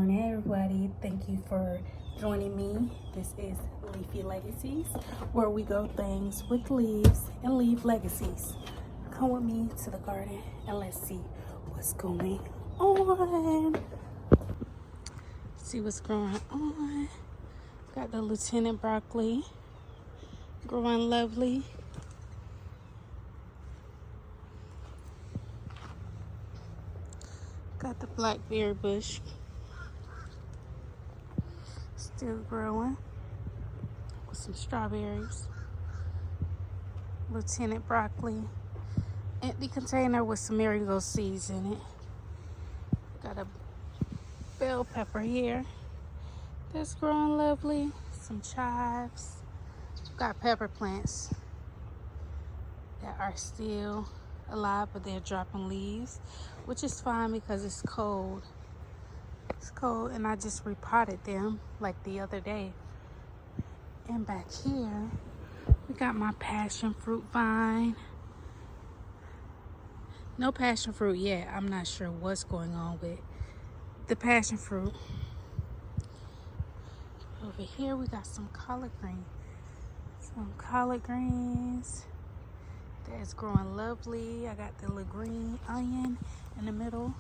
morning, everybody. Thank you for joining me. This is Leafy Legacies, where we grow things with leaves and leave legacies. Come with me to the garden and let's see what's going on. See what's growing on. Got the Lieutenant broccoli growing lovely. Got the blackberry bush still growing with some strawberries. Lieutenant broccoli. Empty container with some marigold seeds in it. Got a bell pepper here that's growing lovely. Some chives. Got pepper plants that are still alive, but they're dropping leaves, which is fine because it's cold. It's cold, and I just repotted them like the other day. And back here, we got my passion fruit vine. No passion fruit yet. I'm not sure what's going on with the passion fruit. Over here, we got some collard green. Some collard greens. That's growing lovely. I got the little green onion in the middle.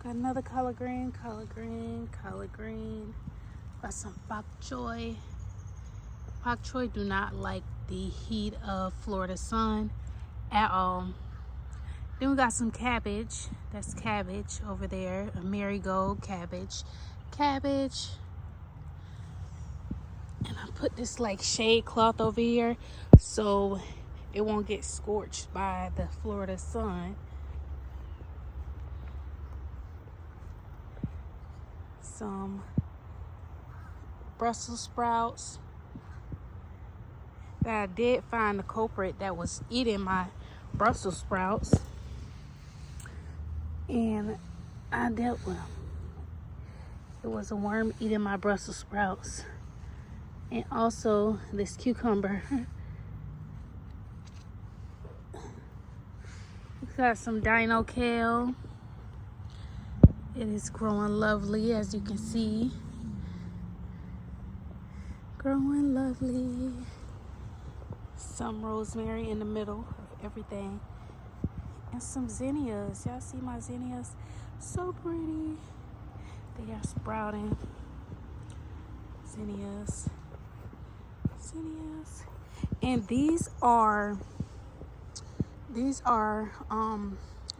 Got another collard green, collard green, collard green. Got some bok choy. Bok choy do not like the heat of Florida sun at all. Then we got some cabbage. That's cabbage over there. A marigold cabbage. Cabbage. And I put this like shade cloth over here so it won't get scorched by the Florida sun. Some Brussels sprouts. That I did find the culprit that was eating my Brussels sprouts. And I dealt with him. It was a worm eating my Brussels sprouts. And also this cucumber. We got some dino kale. It is growing lovely, as you can see. Growing lovely. Some rosemary in the middle of everything. And some zinnias. Y'all see my zinnias? So pretty. They are sprouting. Zinnias. Zinnias. And these are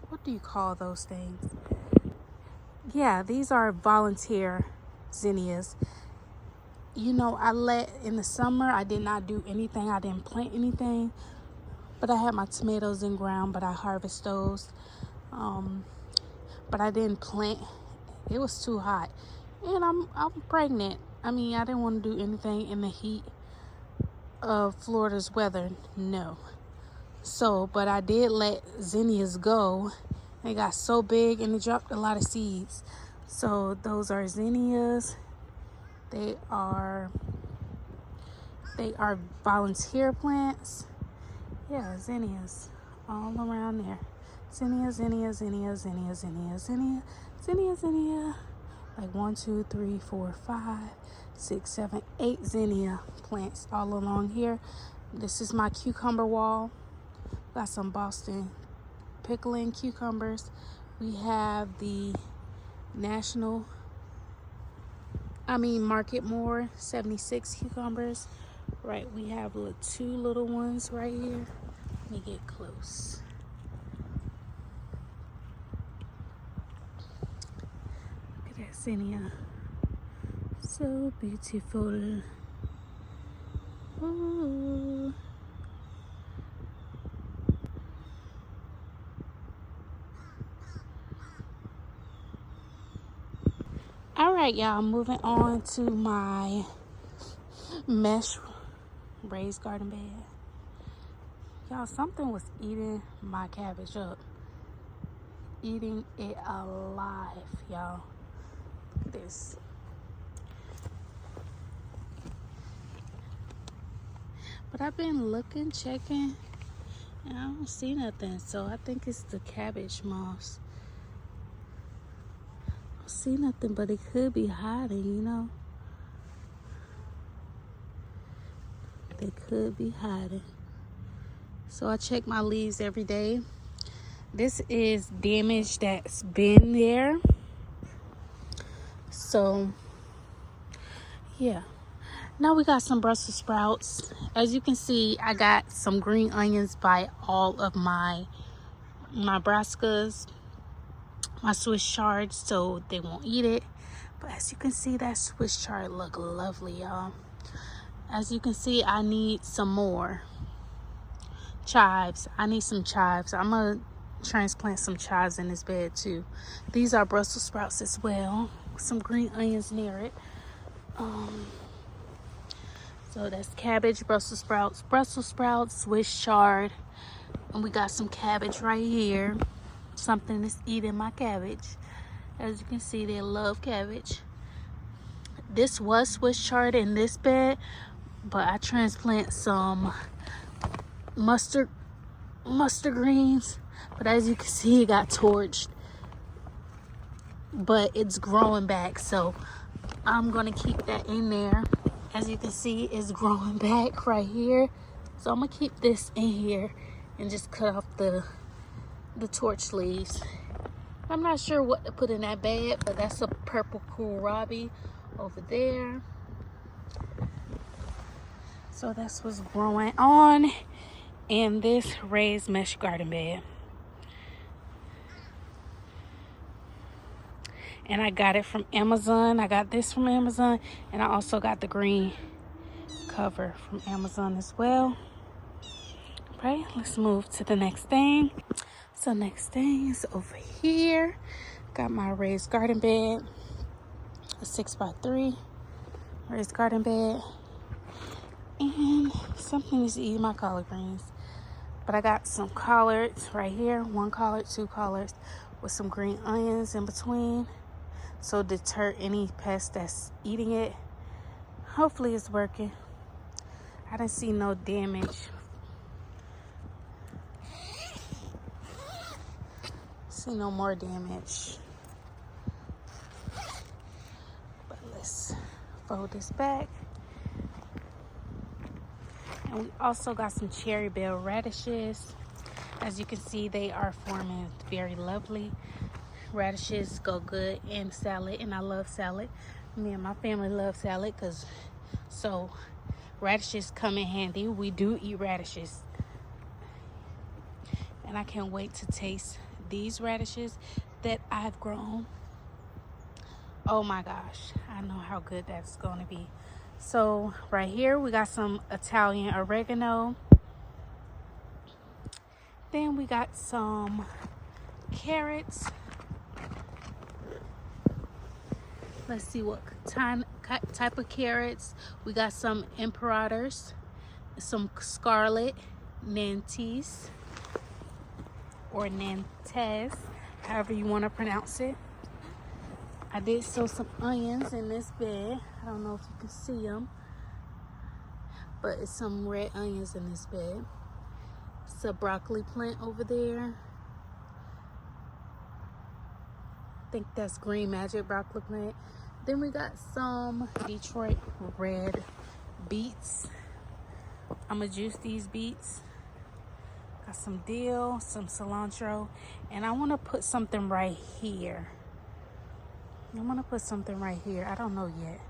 what do you call those things? Yeah, these are volunteer zinnias. You know, in the summer I did not do anything. I didn't plant anything, but I had my tomatoes in ground, but I harvest those. But I didn't plant. It was too hot, and I'm pregnant. I mean, I didn't want to do anything in the heat of Florida's weather. No. So, but I did let zinnias go. They got so big and they dropped a lot of seeds. So those are zinnias. They are volunteer plants. Yeah, zinnias all around there. Zinnia, zinnia, zinnia, zinnia, zinnia, zinnia, zinnia, zinnia. Like 1, 2, 3, 4, 5, 6, 7, 8 zinnia plants all along here. This is my cucumber wall. Got some Boston pickling cucumbers. We have the Market More 76 cucumbers. Right, we have 2 little ones right here. Let me get close. Look at that zinnia. So beautiful. Ooh. All right, y'all, moving on to my mesh raised garden bed. Y'all, something was eating my cabbage up. Eating it alive, y'all. Look at this. But I've been looking, checking. And I don't see nothing, so I think it's the cabbage moths. I don't see nothing, but it could be hiding, you know. They could be hiding. So I check my leaves every day. This is damage that's been there. So, yeah. Now we got some Brussels sprouts. As you can see, I got some green onions by all of my brassicas, my Swiss chards, so they won't eat it. But as you can see, that Swiss chard look lovely, y'all. As you can see, I need some more chives. I need some chives. I'm gonna transplant some chives in this bed too. These are Brussels sprouts as well. Some green onions near it. So that's cabbage, Brussels sprouts, Swiss chard, and we got some cabbage right here. Something that's eating my cabbage. As you can see, they love cabbage. This was Swiss chard in this bed, but I transplant some mustard greens. But as you can see, it got torched. But it's growing back, so I'm gonna keep that in there. As you can see, it's growing back right here. So I'm gonna keep this in here and just cut off the torch leaves. I'm not sure what to put in that bag, but that's a purple kohlrabi over there. So that's what's growing on in this raised mesh garden bed. And I got it from Amazon. I got this from Amazon, and I also got the green cover from Amazon as well. Right, let's move to the next thing. So next thing is over here. Got my raised garden bed, a 6x3 raised garden bed, and something is eating my collard greens. But I got some collards right here, 1 collard, 2 collards, with some green onions in between, so deter any pest that's eating it. Hopefully it's working. I didn't see no damage. See no more damage. But let's fold this back. And we also got some cherry bell radishes. As you can see, they are forming very lovely. Radishes go good in salad, and I love salad. Me and my family love salad, so radishes come in handy. We do eat radishes. And I can't wait to taste these radishes that I've grown. Oh my gosh, I know how good that's going to be. So right here we got some Italian oregano. Then we got some carrots. Let's see what type of carrots. We got some imperators, some scarlet nantes, or nantes, however you want to pronounce it. I did sow some onions in this bed. I don't know if you can see them, but it's some red onions in this bed. It's a broccoli plant over there. I think that's green magic broccoli plant. Then we got some Detroit red beets. I'm gonna juice these beets. Got some dill, some cilantro, and I want to put something right here. I'm gonna put something right here. I don't know yet.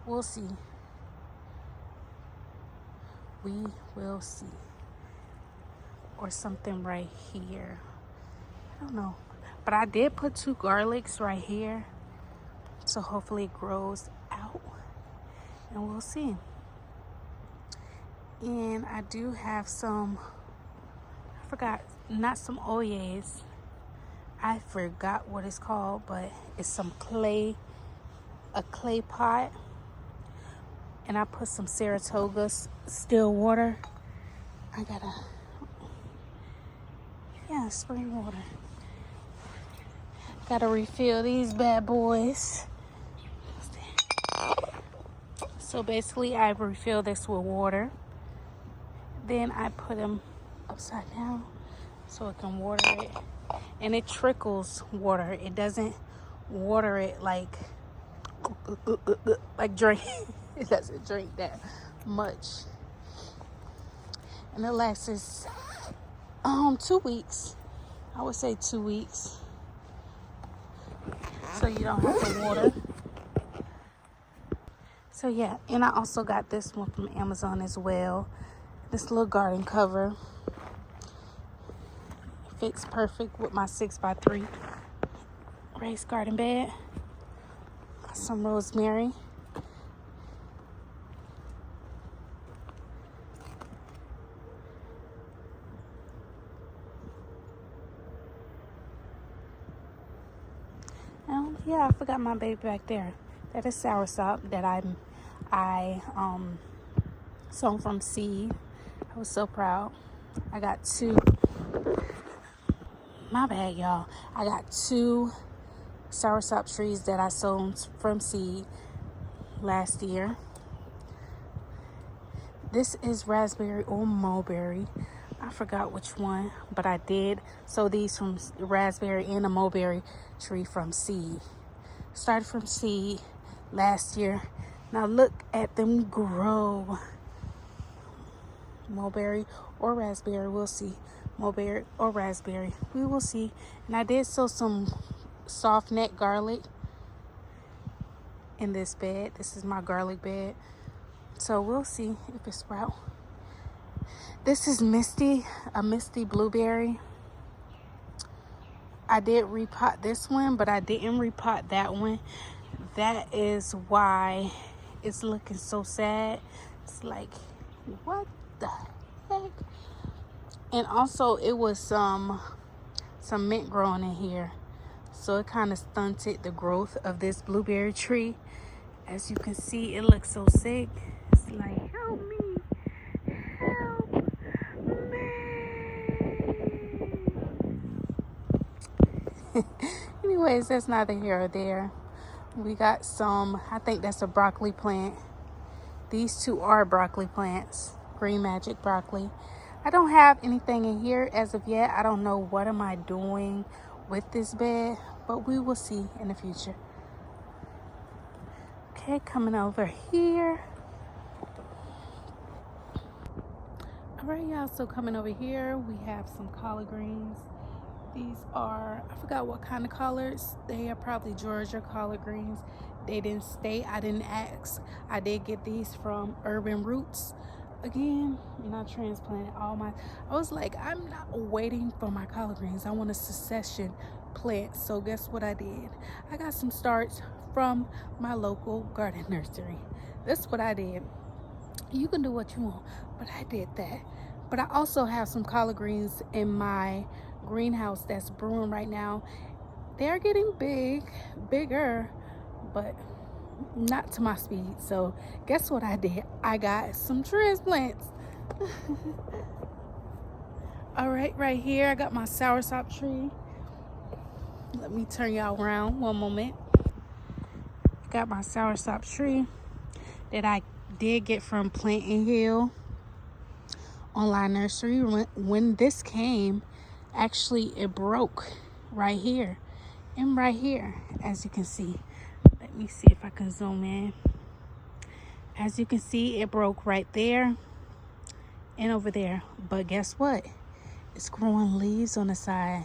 We'll see. We will see. Or something right here. I don't know. But I did put 2 garlics right here. So hopefully it grows out. And we'll see. And I do have some, I forgot, not some oyes. I forgot what it's called, but it's some clay, a clay pot. And I put some Saratoga still water. I gotta, spring water. Gotta refill these bad boys. So basically I refill this with water. Then I put them upside down so it can water it. And it trickles water. It doesn't water it like drink. It doesn't drink that much. And it lasts 2 weeks. I would say 2 weeks. So you don't have to water. So yeah, and I also got this one from Amazon as well. This little garden cover. Fits perfect with my 6x3 raised garden bed. Got some rosemary. Yeah, I forgot my baby back there. That is soursop that I sown from seed. I was so proud. I got two. My bad, y'all. I got 2 soursop trees that I sown from seed last year. This is raspberry or mulberry. I forgot which one, but I did sow these from raspberry and a mulberry tree from seed. Started from seed last year. Now look at them grow. Mulberry or raspberry, we'll see. Mulberry or raspberry, we will see. And I did sow some soft neck garlic in this bed. This is my garlic bed. So we'll see if it sprouts. This is a misty blueberry. I did repot this one, but I didn't repot that one. That is why it's looking so sad. It's like, what the heck? And also it was some mint growing in here. So it kind of stunted the growth of this blueberry tree. As you can see, it looks so sick. It's like, help me, help me. Anyways, that's neither here or there. We got some, I think that's a broccoli plant. These 2 are broccoli plants, Green Magic broccoli. I don't have anything in here as of yet. I don't know what am I doing with this bed, but we will see in the future. Okay, coming over here. All right, y'all, so coming over here, we have some collard greens. These are, I forgot what kind of collards. They are probably Georgia collard greens. They didn't stay, I didn't ask. I did get these from Urban Roots. Again, I transplanted all my, I was like, I'm not waiting for my collard greens. I want a succession plant. So guess what I did? I got some starts from my local garden nursery. That's what I did. You can do what you want, but I did that. But I also have some collard greens in my greenhouse that's brewing right now. They're getting bigger, but not to my speed. So guess what I did? I got some transplants. All right here I got my soursop tree. Let me turn y'all around one moment. Got my soursop tree that I did get from Planting Hill online nursery. When this came, actually it broke right here and right here, as you can see. Let me see if I can zoom in. As you can see, it broke right there and over there. But guess what? It's growing leaves on the side.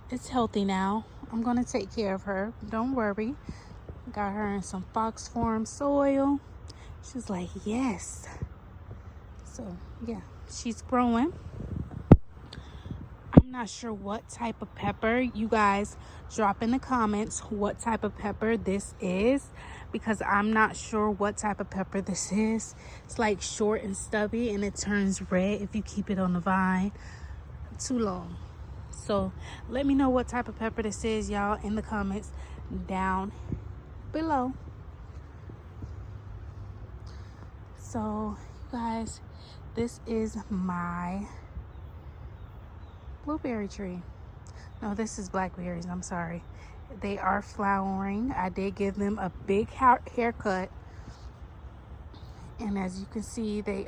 It's healthy now. I'm gonna take care of her, don't worry. Got her in some Fox Farm soil. She's like, yes. So yeah, she's growing. I'm not sure what type of pepper. You guys drop in the comments what type of pepper this is, because I'm not sure what type of pepper this is. It's like short and stubby, and it turns red if you keep it on the vine too long. So let me know what type of pepper this is, y'all, in the comments down below. So you guys, this is my blueberry tree. No, this is blackberries. I'm sorry. They are flowering. I did give them a big haircut, and as you can see, they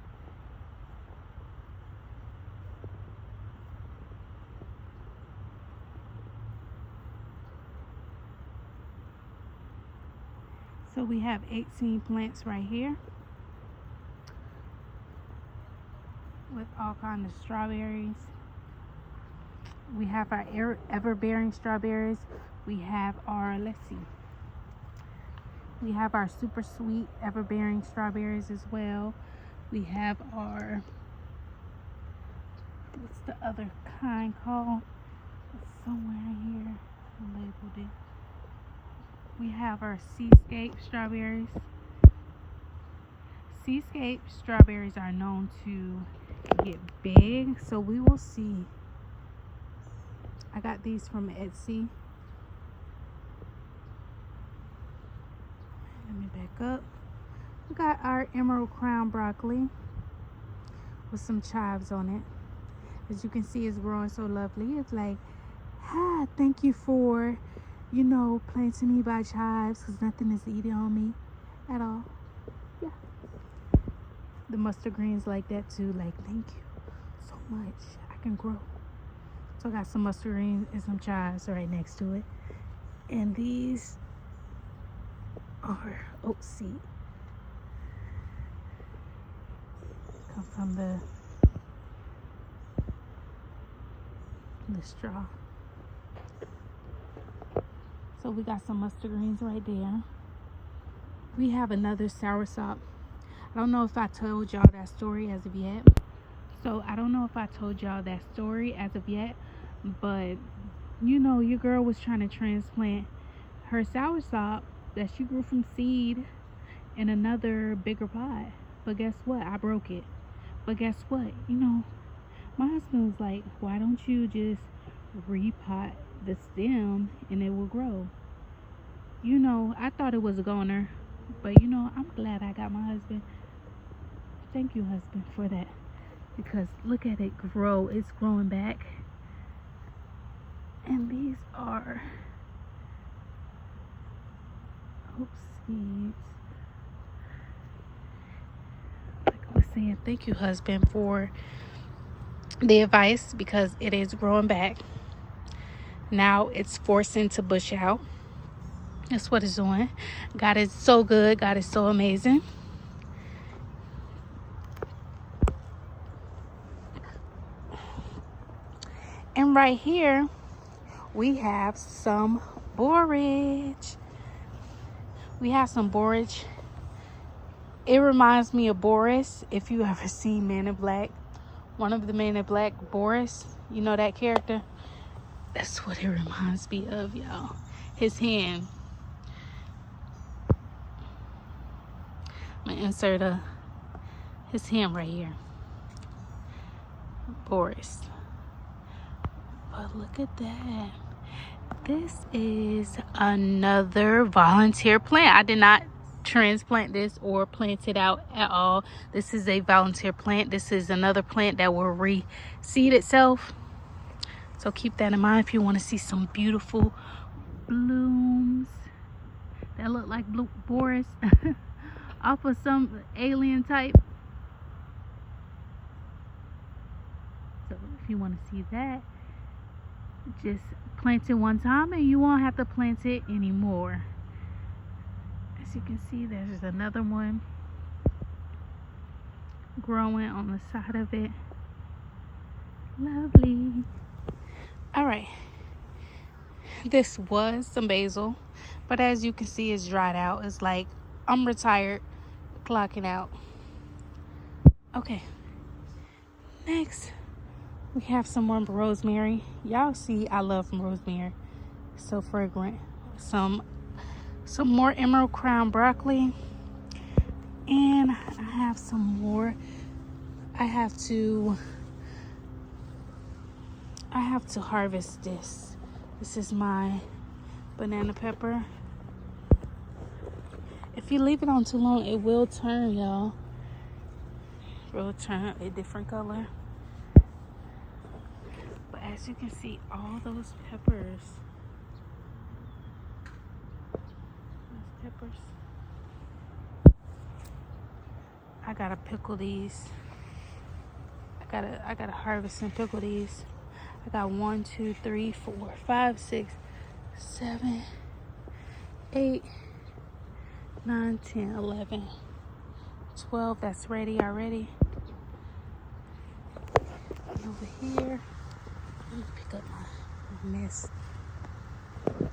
So we have 18 plants right here with all kinds of strawberries. We have our ever-bearing strawberries. We have our, let's see, we have our super sweet ever-bearing strawberries as well. We have our, what's the other kind called? It's somewhere here. I labeled it. We have our seascape strawberries. Seascape strawberries are known to get big, so we will see. I got these from Etsy. Let me back up. We got our emerald crown broccoli with some chives on it. As you can see, it's growing so lovely. It's like, hi, thank you for, you know, planting me by chives, because nothing is eating on me at all. Yeah. The mustard greens like that too. Like, thank you so much. I can grow. So I got some mustard greens and some chives right next to it. And these are oat seed. Come from the straw. So we got some mustard greens right there. We have another soursop. I don't know if I told y'all that story as of yet. But you know, your girl was trying to transplant her soursop that she grew from seed in another bigger pot. But guess what? I broke it. But guess what? You know, my husband was like, why don't you just repot the stem and it will grow? You know, I thought it was a goner, but you know, I'm glad I got my husband. Thank you, husband, for that. Because look at it grow. It's growing back. And these are oat seeds. Like I was saying, thank you, husband, for the advice, because it is growing back. Now it's forcing to bush out. That's what it's doing. God is so good. God is so amazing. And right here, we have some borage. It reminds me of Boris. If you ever seen Men in Black, one of the Men in Black, Boris, you know that character? That's what it reminds me of, y'all. His hand. I'm gonna insert his hand right here. Boris. But look at that. This is another volunteer plant. I did not transplant this or plant it out at all. This is a volunteer plant. This is another plant that will reseed itself. So keep that in mind if you want to see some beautiful blooms that look like Boris off of some alien type. So if you want to see that, just plant it one time and you won't have to plant it anymore. As you can see, there's another one growing on the side of it. Lovely. All right, this was some basil, but as you can see, it's dried out. It's like I'm retired, clocking out. Okay, next we have some more rosemary. Y'all see, I love rosemary. So fragrant. Some more emerald crown broccoli, and I have some more. I have to harvest this. This is my banana pepper. If you leave it on too long, it will turn, y'all. It will turn a different color. But as you can see, all those peppers. I gotta pickle these. I gotta harvest and pickle these. I got 1, 2, 3, 4, 5, 6, 7, 8, 9, 10, 11, 12. That's ready already. And over here, let me pick up my mess. Gotta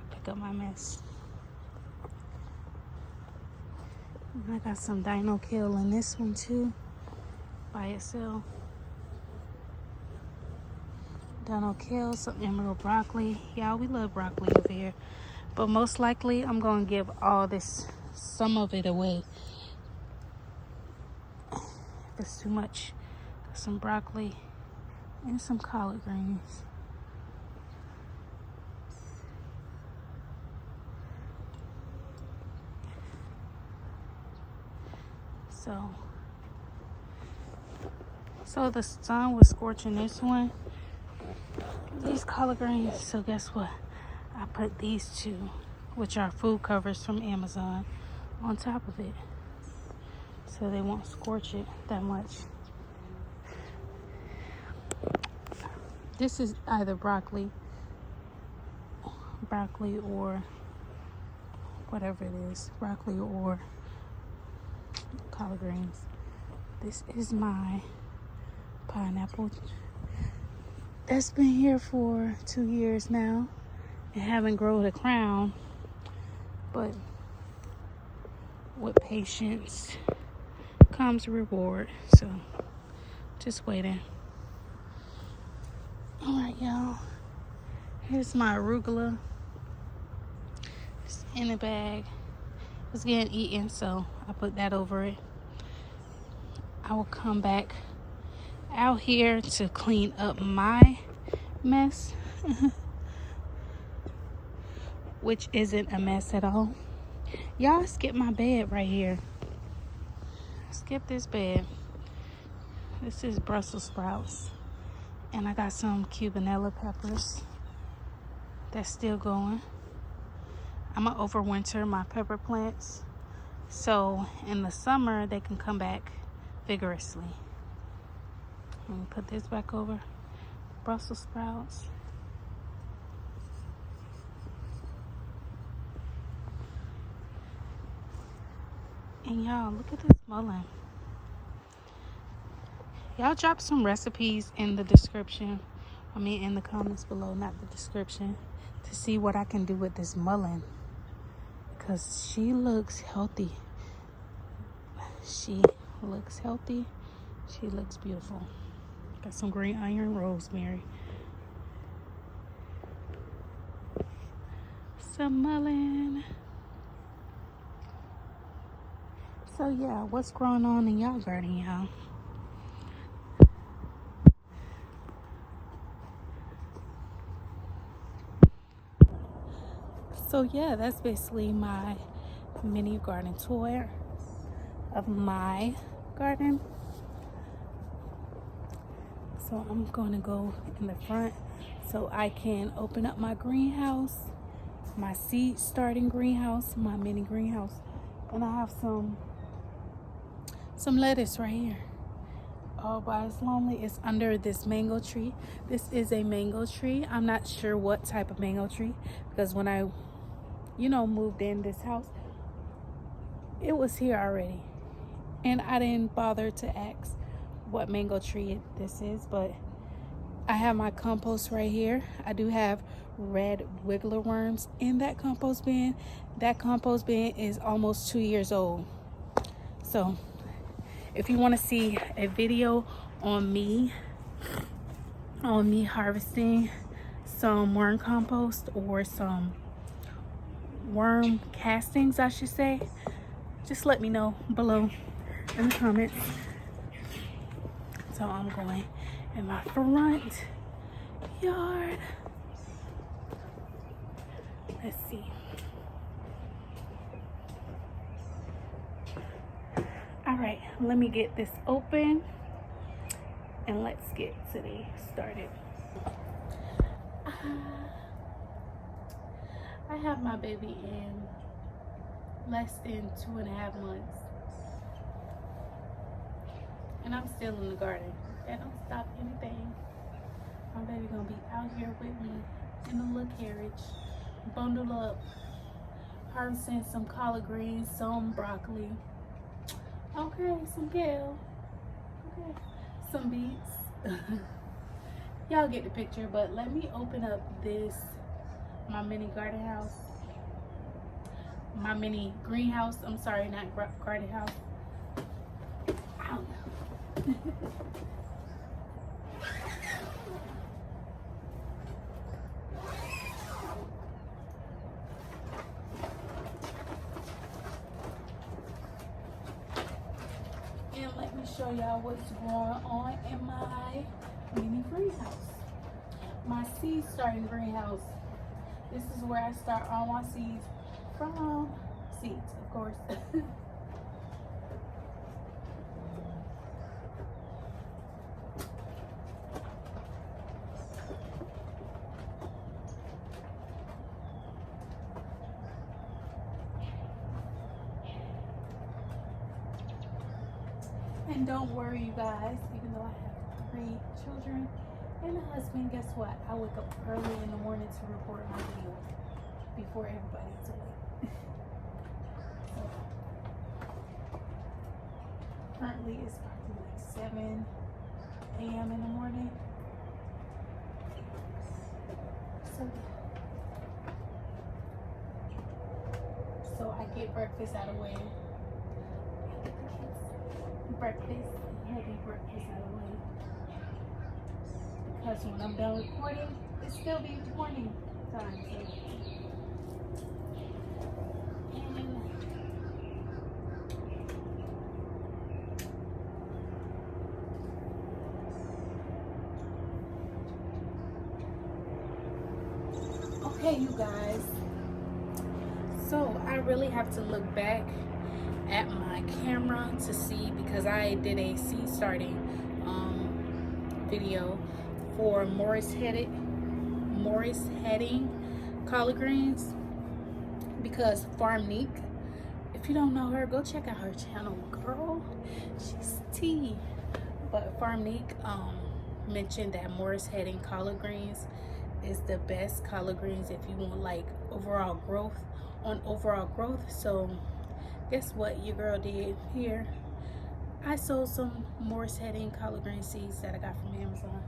pick up my mess. And I got some dino kill in this one too, by itself. Dino kill, some emerald broccoli. Y'all, we love broccoli over here. But most likely, I'm gonna give all this, some of it away. If it's too much. Got some broccoli and some collard greens. So the sun was scorching this one, these collard greens. So guess what? I put these two, which are food covers from Amazon, on top of it, so they won't scorch it that much. This is either broccoli or whatever it is, broccoli or collard greens. This is my pineapple that's been here for 2 years now and haven't grown a crown, but with patience comes reward. So just waiting. All right, y'all, here's my arugula. It's in a bag. It's getting eaten, so I put that over it. I will come back out here to clean up my mess, which isn't a mess at all. Y'all, skip my bed right here. Skip this bed. This is Brussels sprouts, and I got some cubanella peppers that's still going. I'm gonna overwinter my pepper plants, so in the summer they can come back vigorously. Let me put this back over. Brussels sprouts. And y'all, look at this mullein. Y'all drop some recipes in the description. I mean, in the comments below, not the description, to see what I can do with this mullein, because she looks healthy. She looks healthy. She looks beautiful. Got some green onion, rosemary, some mullein. So yeah, what's growing on in y'all garden, y'all? So yeah, that's basically my mini garden tour of my garden. So I'm going to go in the front so I can open up my greenhouse, my seed starting greenhouse, my mini greenhouse. And I have some lettuce right here. All by its lonely. It's under this mango tree. This is a mango tree. I'm not sure what type of mango tree, because when I moved in this house, it was here already, and I didn't bother to ask what mango tree this is. But I have my compost right here. I do have red wiggler worms in that compost bin. That compost bin is almost 2 years old. So if you want to see a video on me harvesting some worm compost, or some worm castings, I should say, just let me know below in the comments. So I'm going in my front yard. Let's see. All right, let me get this open and let's get today started. I have my baby in less than 2.5 months, and I'm still in the garden. That don't stop anything. My baby gonna be out here with me in a little carriage, bundled up, harvesting some collard greens, some broccoli. Okay, some kale. Okay, some beets. Y'all get the picture, but let me open up this, my mini garden house. My mini greenhouse. I'm sorry, not garden house. I don't know. And let me show y'all what's going on in my mini greenhouse. My seed starting greenhouse. This is where I start all my seeds from. Seeds, of course. And don't worry, you guys, even though I have 3 children and a husband, guess what? I wake up early in the morning to record my videos before everybody's awake. So, currently it's probably like 7 a.m. in the morning. So I get breakfast out of the way. Breakfast, heavy breakfast out of the way. Because when I'm done recording, it still be morning time. Okay, you guys. So I really have to look back at my camera to see, because I did a seed starting video for Morris heading collard greens, because Farmnique, if you don't know her, go check out her channel, girl. She's tea. But Farmnique mentioned that Morris heading collard greens is the best collard greens if you want like overall growth. So guess what your girl did here? I sold some Morris heading collard green seeds that I got from Amazon.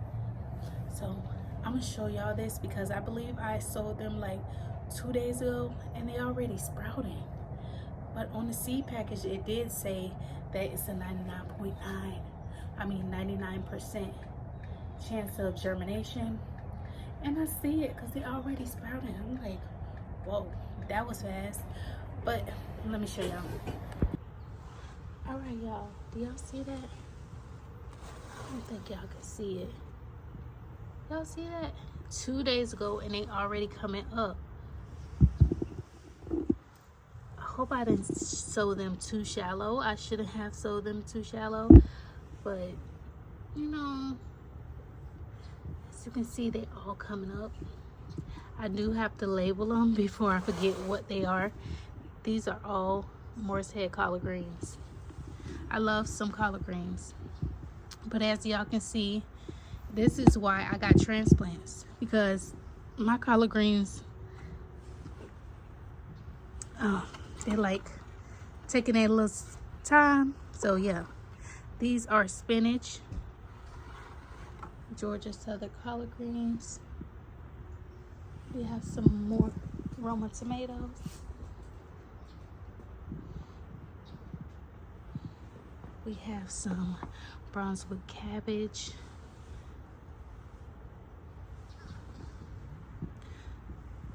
So I'm gonna show y'all this because I believe I sold them like 2 days ago and they already sprouting. But on the seed package it did say that it's a 99% chance of germination. And I see it because they already sprouting. I'm like, whoa, that was fast. But let me show y'all. All right, y'all. Do y'all see that? I don't think y'all can see it. Y'all see that? 2 days ago and they already coming up. I hope I didn't sow them too shallow. I shouldn't have sowed them too shallow. But, you know, as you can see, they all coming up. I do have to label them before I forget what they are. These are all Morris head collard greens. I love some collard greens. But as y'all can see, this is why I got transplants. Because my collard greens, they're like taking a little time. So yeah, these are spinach, Georgia Southern collard greens. We have some more Roma tomatoes. We have some Brunswick cabbage.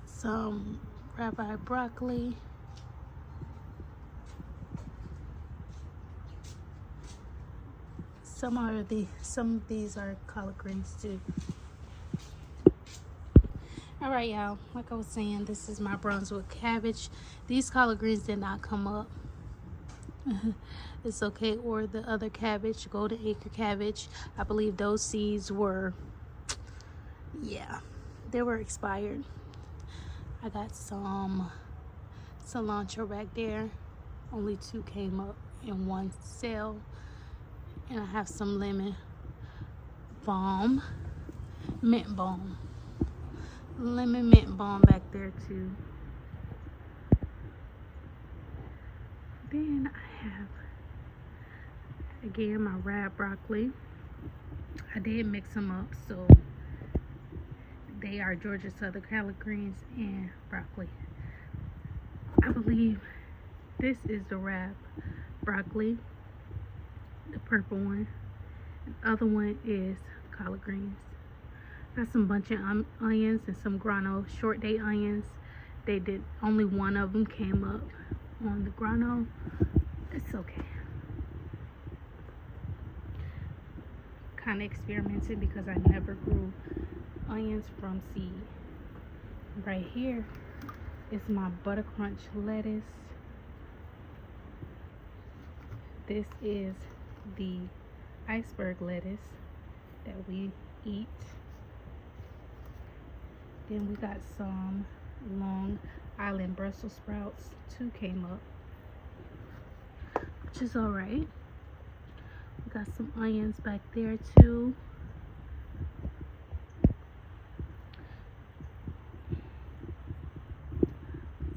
Some rabbi broccoli. Some of these are collard greens too. All right, y'all, like I was saying, this is my Brunswick cabbage. These collard greens did not come up. It's okay. Or the other cabbage, golden acre cabbage, I believe those seeds were, yeah, they were expired. I got some cilantro back there. Only 2 came up in 1 cell. And I have some lemon balm, mint balm. Lemon mint balm back there too. Then I have, again, my red broccoli. I did mix them up, so they are Georgia Southern collard greens and broccoli. I believe this is the red broccoli, the purple one. The other one is collard greens. Got some bunch of onions and some grano, short day onions. They did, only one of them came up on the grano. It's okay. Kind of experimented because I never grew onions from seed. Right here is my butter crunch lettuce. This is the iceberg lettuce that we eat. Then we got some Long Island Brussels sprouts. 2 came up, which is all right. We got some onions back there too.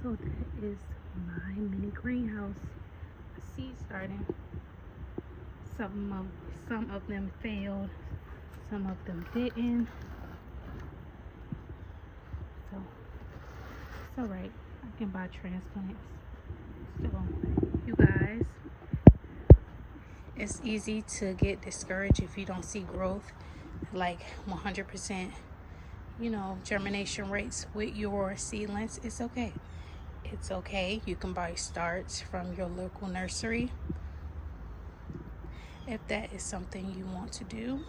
So that is my mini greenhouse. Seed starting. Some of them failed, some of them didn't. So it's alright. I can buy transplants. So you guys, it's easy to get discouraged if you don't see growth, like 100%, germination rates with your seedlings. It's okay. It's okay. You can buy starts from your local nursery if that is something you want to do.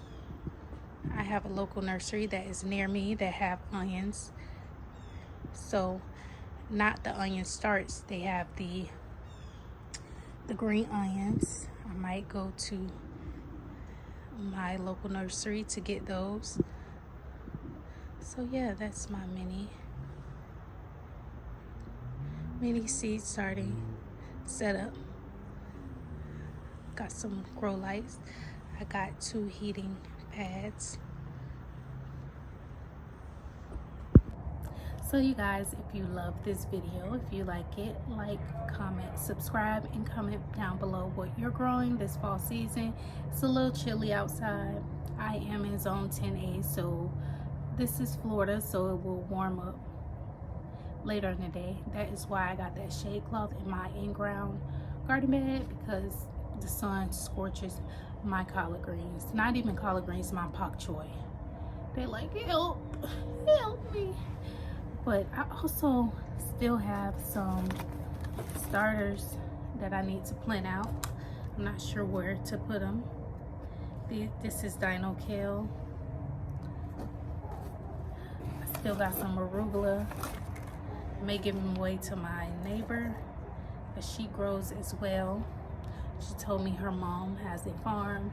I have a local nursery that is near me that have onions. So not the onion starts, they have the green onions. I might go to my local nursery to get those. So yeah, that's my mini seed starting setup. Got some grow lights. I got 2 heating pads. So you guys, if you love this video, if you like it, like, comment, subscribe, and comment down below what you're growing this fall season. It's a little chilly outside. I am in zone 10A, so this is Florida, so it will warm up later in the day. That is why I got that shade cloth in my in-ground garden bed, because the sun scorches my collard greens. Not even collard greens, my pak choy. They're like, help me. But I also still have some starters that I need to plant out. I'm not sure where to put them. This is Dino Kale. I still got some arugula. I may give them away to my neighbor, but she grows as well. She told me her mom has a farm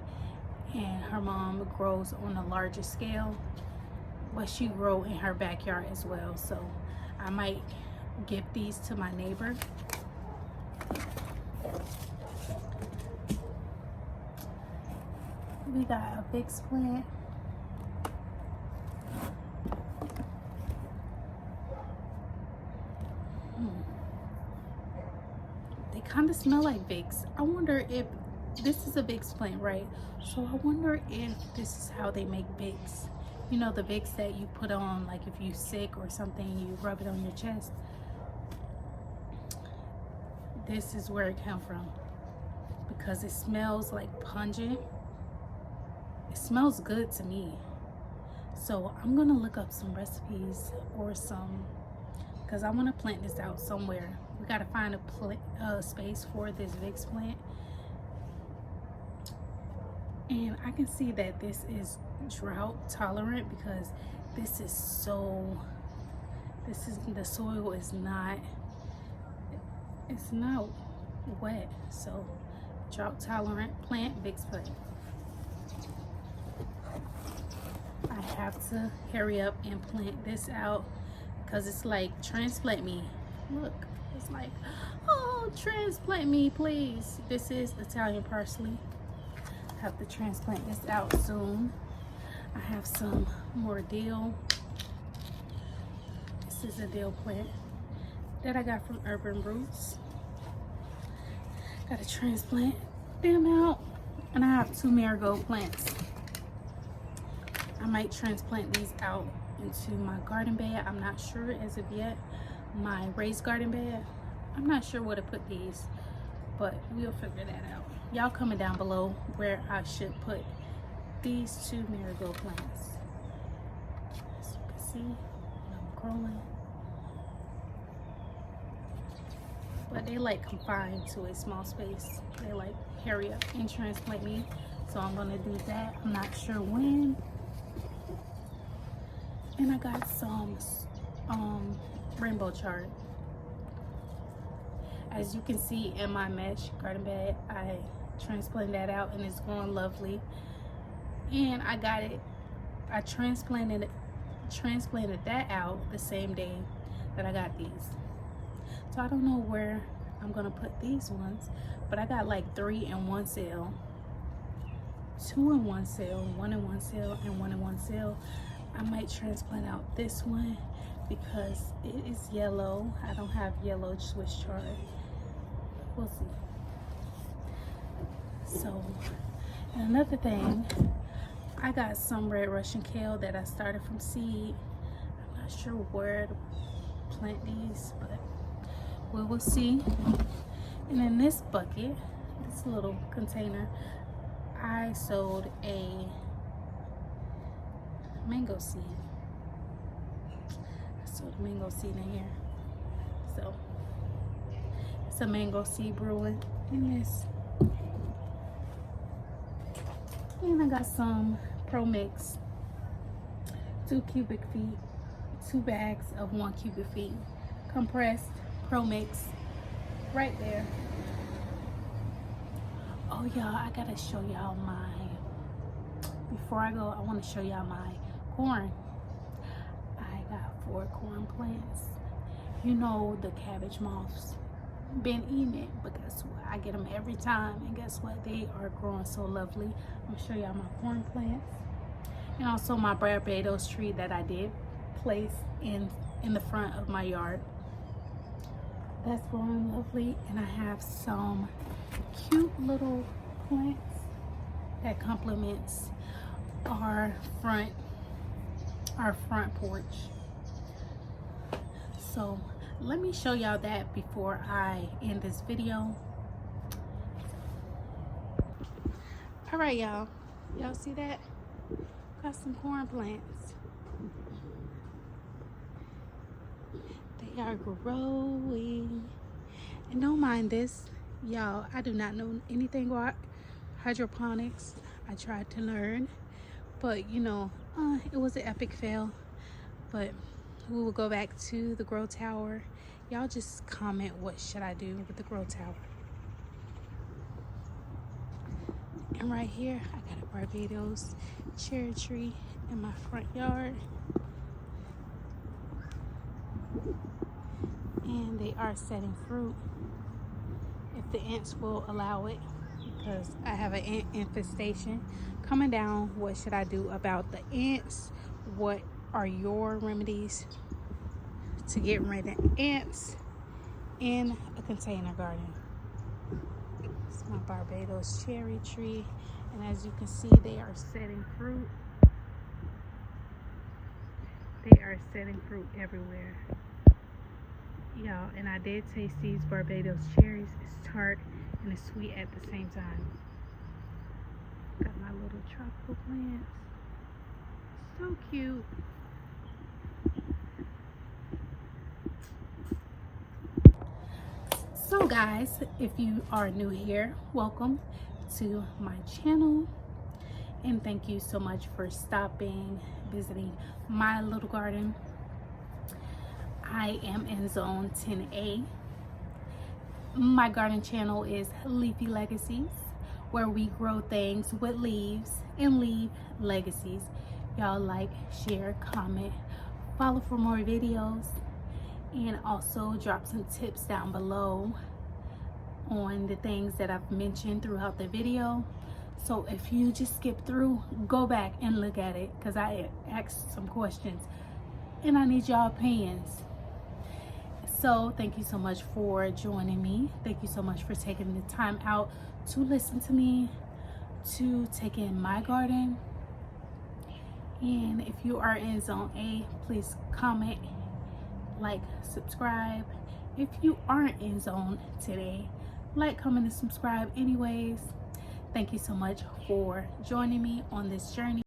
and her mom grows on a larger scale, but she grow in her backyard as well. So I might give these to my neighbor. We got a big plant. They kind of smell like Vicks. I wonder if this is a Vicks plant, right? So I wonder if this is how they make Vicks. You know, the Vicks that you put on, like if you're sick or something, you rub it on your chest. This is where it comes from, because it smells like pungent. It smells good to me. So I'm gonna look up some recipes or because I want to plant this out somewhere. We gotta find a space for this Vicks plant. And I can see that this is drought tolerant, because the soil is not, it's not wet. So drought tolerant plant, Vicks plant. I have to hurry up and plant this out, because it's like, transplant me. Look, it's like, oh, transplant me, please. This is Italian parsley. I have to transplant this out soon. I have some more dill. This is a dill plant that I got from Urban Roots. Gotta transplant them out. And I have 2 marigold plants. I might transplant these out into my garden bed. I'm not sure as of yet. My raised garden bed. I'm not sure where to put these, but we'll figure that out. Y'all comment down below where I should put these 2 marigold plants. As you can see, I'm growing. But they like confined to a small space. They like hurry up and transplant me. So I'm gonna do that. I'm not sure when. And I got some rainbow chard. As you can see in my mesh garden bed, I transplanted that out and it's growing lovely. And I got it, I transplanted that out the same day that I got these. So I don't know where I'm gonna put these ones, but I got like 3 in one cell, 2 in one cell, 1 in one cell, and 1 in one cell. I might transplant out this one because it is yellow. I don't have yellow Swiss chard. We'll see. So, and another thing, I got some red Russian kale that I started from seed. I'm not sure where to plant these, but we will see. And in this bucket, this little container, I sowed a mango seed. I sowed a mango seed in here. So it's a mango seed brewing in this. And I got some Pro Mix, 2 cubic feet, 2 bags of 1 cubic feet, compressed Pro Mix right there. Oh y'all, I gotta show y'all before I go, I want to show y'all my corn. I got 4 corn plants. You know the cabbage moths been eating it, but guess what? I get them every time, and guess what? They are growing so lovely. I'm gonna show y'all my corn plants, and also my Barbados tree that I did place in the front of my yard. That's growing lovely, and I have some cute little plants that complements our front porch. So let me show y'all that before I end this video. All right, y'all see that? Got some corn plants. They are growing, and don't mind this, y'all. I do not know anything about hydroponics. I tried to learn, but you know, it was an epic fail. But we will go back to the grow tower. Y'all just comment, what should I do with the grow tower? And right here, I got a Barbados cherry tree in my front yard. And they are setting fruit, if the ants will allow it, because I have an ant infestation coming down. What should I do about the ants? What are your remedies to get rid of ants in a container garden? It's my Barbados cherry tree, and as you can see, they are setting fruit. They are setting fruit everywhere, y'all. And I did taste these Barbados cherries. It's tart and it's sweet at the same time. Got my little tropical plants, so cute. So guys, if you are new here, welcome to my channel, and thank you so much for visiting my little garden. I am in zone 10A. My garden channel is Leafy Legacies, where we grow things with leaves and leave legacies. Y'all like, share, comment, follow for more videos, and also drop some tips down below on the things that I've mentioned throughout the video. So if you just skip through, go back and look at it, because I asked some questions and I need y'all opinions. So thank you so much for joining me. Thank you so much for taking the time out to listen to me, to take in my garden. And if you are in zone A, please comment, like, subscribe. If you aren't in zone today, like, comment, and subscribe anyways. Thank you so much for joining me on this journey.